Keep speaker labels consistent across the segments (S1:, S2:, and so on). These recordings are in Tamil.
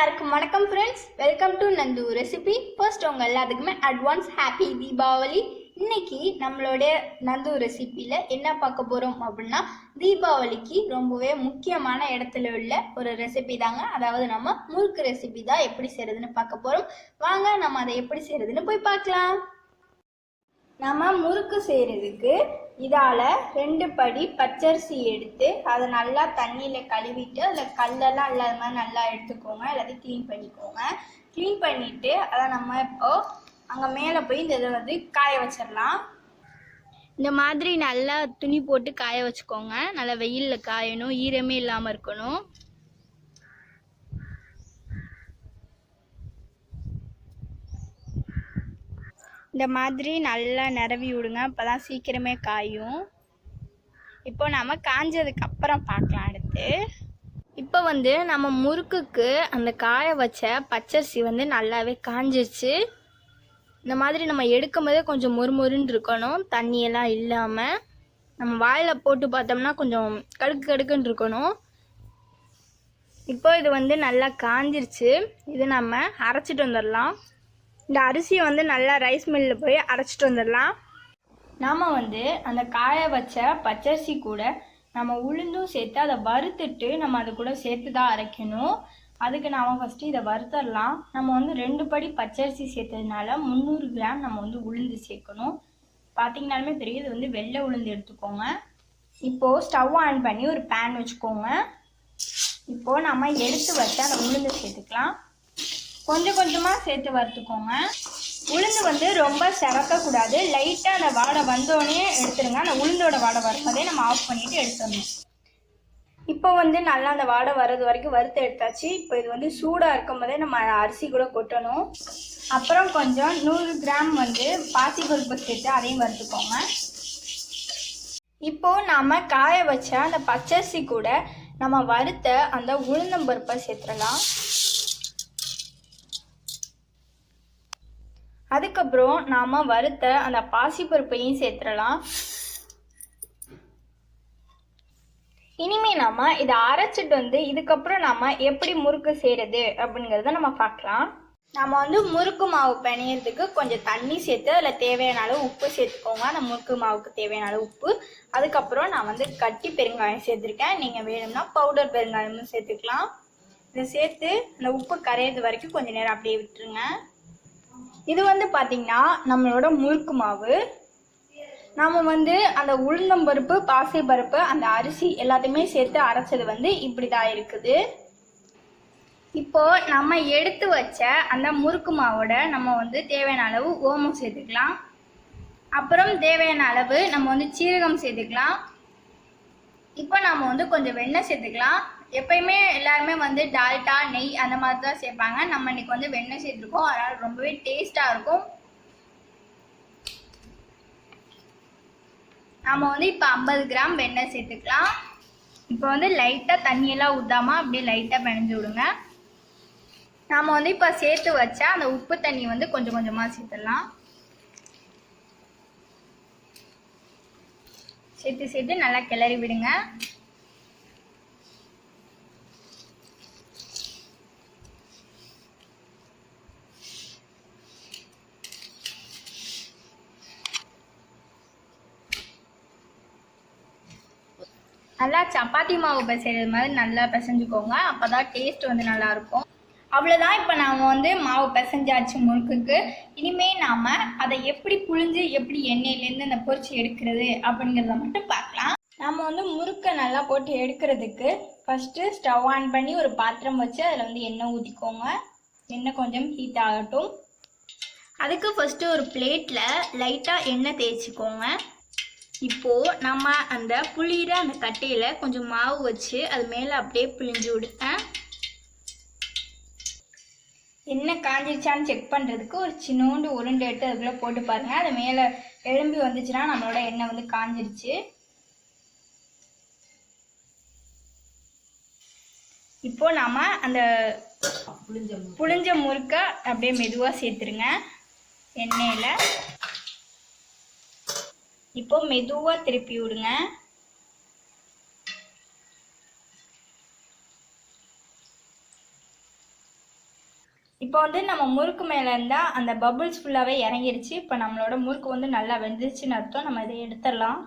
S1: எல்லாருக்கும் வணக்கம் friends, welcome to Nandu recipe. First உங்கள் எல்லாத்துக்குமே அட்வான்ஸ் ஹாப்பி தீபாவளி. இன்னைக்கு நம்மளுடைய நந்து ரெசிபியில் என்ன பார்க்க போகிறோம் அப்படின்னா, தீபாவளிக்கு ரொம்பவே முக்கியமான இடத்துல உள்ள ஒரு ரெசிபி தாங்க. அதாவது நம்ம முறுக்கு ரெசிபி தான் எப்படி செய்கிறதுன்னு பார்க்க போகிறோம். வாங்க நம்ம அதை எப்படி செய்கிறதுன்னு போய் பார்க்கலாம். நம்ம முறுக்கு செய்கிறதுக்கு இதால் 2 படி பச்சரிசி எடுத்து அதை நல்லா தண்ணியில் கழுவிட்டு அதில் கல்லெல்லாம் இல்லாத மாதிரி நல்லா எடுத்துக்கோங்க. எல்லாத்தையும் க்ளீன் பண்ணிக்கோங்க. க்ளீன் பண்ணிவிட்டு அதை நம்ம இப்போது அங்கே மேலே போய் இந்த இதை காய வச்சிடலாம். இந்த மாதிரி நல்லா துணி போட்டு காய வச்சுக்கோங்க. நல்லா வெயிலில் காயணும், ஈரமே இல்லாமல் இருக்கணும். இந்த மாதிரி நல்லா நிரவி விடுங்க, அப்போ தான் சீக்கிரமே காயும். இப்போ நம்ம காஞ்சதுக்கு அப்புறம் பார்க்கலாம். அடுத்து இப்போ நம்ம முறுக்குக்கு அந்த காய வச்ச பச்சரிசி நல்லாவே காஞ்சிருச்சு. இந்த மாதிரி நம்ம எடுக்கும் போதே கொஞ்சம் மொறுமொறுன்னு இருக்கணும், தண்ணியெல்லாம் இல்லாமல். நம்ம வாயில் போட்டு பார்த்தோம்னா கொஞ்சம் கடுக்கு கடுக்குன்னு இருக்கணும். இப்போ இது நல்லா காஞ்சிருச்சு. இது நம்ம அரைச்சிட்டு வந்துடலாம். இந்த அரிசியை நல்லா ரைஸ் மில்லில் போய் அரைச்சிட்டு வந்துடலாம். நாம் அந்த காய வச்ச பச்சரிசி கூட நம்ம உளுந்தும் சேர்த்து அதை வறுத்துட்டு நம்ம அது கூட சேர்த்து தான் அரைக்கணும். அதுக்கு நாம் ஃபஸ்ட்டு இதை வறுத்தரலாம். நம்ம 2 படி பச்சரிசி சேர்த்ததுனால 300 கிராம் நம்ம உளுந்து சேர்க்கணும். பார்த்தீங்கன்னாலுமே தெரியும், இது வெள்ளை உளுந்து எடுத்துக்கோங்க. இப்போது ஸ்டவ் ஆன் பண்ணி ஒரு பேன் வச்சுக்கோங்க. இப்போது நம்ம எடுத்து வச்சு அந்த உளுந்து சேர்த்துக்கலாம். கொஞ்சம் கொஞ்சமாக சேர்த்து வறுத்துக்கோங்க. உளுந்து ரொம்ப செவக்கக்கூடாது. லைட்டாக அந்த வாடை வந்தோடனே எடுத்துருங்க. அந்த உளுந்தோட வாடை வரும்போதே நம்ம ஆஃப் பண்ணிவிட்டு எடுத்துடணும். இப்போ நல்லா அந்த வாடை வர்றது வரைக்கும் வறுத்து எடுத்தாச்சு. இப்போ இது சூடாக இருக்கும் போதே நம்ம அரிசி கூட கொட்டணும். அப்புறம் கொஞ்சம் 100 கிராம் பாசிப்பருப்பு சேர்த்து அதையும் வறுத்துக்கோங்க. இப்போது நாம் காய வச்ச அந்த பச்சரிசி கூட நம்ம வறுத்த அந்த உளுந்தம்பருப்பை சேர்த்துடலாம். அதுக்கப்புறம் நாம் வறுத்த அந்த பாசிப்பருப்பையும் சேர்த்துடலாம். இனிமேல் நம்ம இதை அரைச்சிட்டு இதுக்கப்புறம் நம்ம எப்படி முறுக்கு செய்கிறது அப்படிங்கிறத நம்ம பார்க்கலாம். நம்ம முறுக்கு மாவு பிணையிறதுக்கு கொஞ்சம் தண்ணி சேர்த்து அதில் தேவையான அளவு உப்பு சேர்த்துக்கோங்க. அந்த முறுக்கு மாவுக்கு தேவையான அளவு உப்பு. அதுக்கப்புறம் நான் கட்டி பெருங்காயம் சேர்த்துருக்கேன். நீங்கள் வேணும்னா பவுடர் பெருங்காயமும் சேர்த்துக்கலாம். இதை சேர்த்து அந்த உப்பு கரையிறது வரைக்கும் கொஞ்சம் நேரம் அப்படியே விட்டுருங்க. இது பார்த்தீங்கன்னா நம்மளோட முறுக்கு மாவு. நாம் அந்த உளுந்தம்பருப்பு, பாசிப்பருப்பு, அந்த அரிசி எல்லாத்தையுமே சேர்த்து அரைச்சது இப்படி தான் இருக்குது. இப்போது நம்ம எடுத்து வச்ச அந்த முறுக்கு மாவோட நம்ம தேவையான அளவு ஓமம் சேர்த்துக்கலாம். அப்புறம் தேவையான அளவு நம்ம சீரகம் சேர்த்துக்கலாம். இப்போ நம்ம கொஞ்சம் வெண்ணெய் சேர்த்துக்கலாம். எப்பயுமே எல்லாருமே டால்டா, நெய் அந்த மாதிரி தான் சேர்ப்பாங்க. நம்ம இன்னைக்கு வெண்ணெய் சேர்த்துருக்கோம், அதனால் ரொம்பவே டேஸ்ட்டாக இருக்கும். நம்ம இப்போ 50 கிராம் வெண்ணெய் சேர்த்துக்கலாம். இப்போ லைட்டாக தண்ணியெல்லாம் ஊற்றாமல் அப்படியே லைட்டாக பிணைஞ்சு விடுங்க. நாம் இப்போ சேர்த்து வச்சா அந்த உப்பு தண்ணி கொஞ்சம் கொஞ்சமாக சேர்த்துடலாம். சேர்த்து நல்லா கிளறி விடுங்க. நல்லா சப்பாத்தி மாவு பிசைறது மாதிரி நல்லா பிசைஞ்சுக்கோங்க. அப்போ தான் டேஸ்ட் நல்லாயிருக்கும். அவ்வளோதான். இப்போ நாம் மாவு பிசைஞ்சாச்சு முறுக்குக்கு. இனிமேல் நாம் அதை எப்படி புழிஞ்சு எப்படி எண்ணெயிலேருந்து அந்த பொரிச்சு எடுக்கிறது அப்படிங்கிறத மட்டும் பார்க்கலாம். நம்ம முறுக்கை நல்லா போட்டு எடுக்கிறதுக்கு ஃபஸ்ட்டு ஸ்டவ் ஆன் பண்ணி ஒரு பாத்திரம் வச்சு அதில் எண்ணெய் ஊற்றிக்கோங்க. எண்ணெய் கொஞ்சம் ஹீட் ஆகட்டும். அதுக்கு ஃபஸ்ட்டு ஒரு பிளேட்டில் லைட்டாக எண்ணெய் தேய்ச்சிக்கோங்க. இப்போது நம்ம அந்த புளியிற அந்த கட்டையில் கொஞ்சம் மாவு வச்சு அது மேலே அப்படியே புளிஞ்சு விடுங்க. எண்ணெய் காஞ்சிருச்சான்னு செக் பண்ணுறதுக்கு ஒரு சின்னோண்டு உருண்டை எடுத்து அதுக்குள்ளே போட்டு பாருங்கள். அது மேலே எழும்பி வந்துச்சுன்னா நம்மளோட எண்ணெய் காஞ்சிருச்சு. இப்போது நம்ம அந்த புளிஞ்ச முறுக்கை அப்படியே மெதுவாக சேர்த்துருங்க எண்ணெயில். இப்போ மெதுவாக திருப்பி விடுங்க. இப்போ வந்து நம்ம முறுக்கு மேலே இருந்தால் அந்த பபுள்ஸ் ஃபுல்லாகவே இறங்கிடுச்சு. இப்போ நம்மளோட முறுக்கு வந்து நல்லா வெந்துருச்சுன்னு அர்த்தம். நம்ம இதை எடுத்துடலாம்.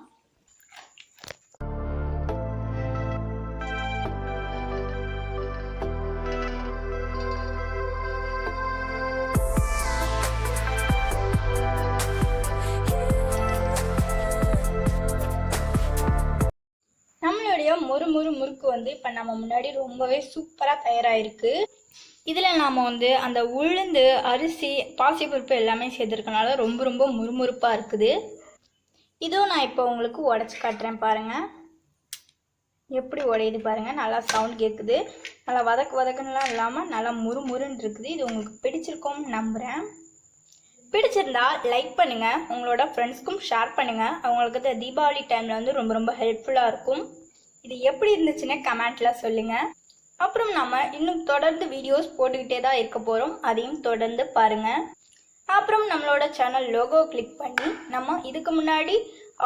S1: நம்மளுடைய முறுக்கு வந்து இப்போ நம்ம முன்னாடி ரொம்பவே சூப்பராக தயாராகிருக்கு. இதில் நாம் வந்து அந்த உளுந்து, அரிசி, பாசிப்பருப்பு எல்லாமே சேர்த்துருக்கனால ரொம்ப முறுமுறுப்பாக இருக்குது. இதுவும் நான் இப்போ உங்களுக்கு உடச்சி காட்டுறேன் பாருங்கள். எப்படி உடையுது பாருங்கள். நல்லா சவுண்ட் கேட்குது. நல்லா வதக்குன்னுலாம் இல்லாமல் நல்லா முறுமுறுன்னு இருக்குது. இது உங்களுக்கு பிடிச்சிருக்கோம்னு நம்புகிறேன். பிடிச்சிருந்தா லைக் பண்ணுங்கள், உங்களோட ஃப்ரெண்ட்ஸ்க்கும் ஷேர் பண்ணுங்கள். அவங்களுக்கு இந்த தீபாவளி டைமில் வந்து ரொம்ப ஹெல்ப்ஃபுல்லாக இருக்கும். இது எப்படி இருந்துச்சுன்னு கமெண்ட்டில் சொல்லுங்கள். அப்புறம் நம்ம இன்னும் தொடர்ந்து வீடியோஸ் போட்டுக்கிட்டே தான் இருக்க போகிறோம். அதையும் தொடர்ந்து பாருங்கள். அப்புறம் நம்மளோட சேனல் லோகோ கிளிக் பண்ணி நம்ம இதுக்கு முன்னாடி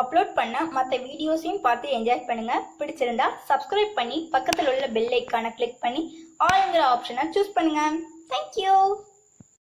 S1: அப்லோட் பண்ண மற்ற வீடியோஸையும் பார்த்து என்ஜாய் பண்ணுங்கள். பிடிச்சிருந்தா சப்ஸ்கிரைப் பண்ணி பக்கத்தில் உள்ள பெல் ஐக்கானை கிளிக் பண்ணி ஆல்ங்கிற ஆப்ஷனை சூஸ் பண்ணுங்கள். தேங்க்யூ.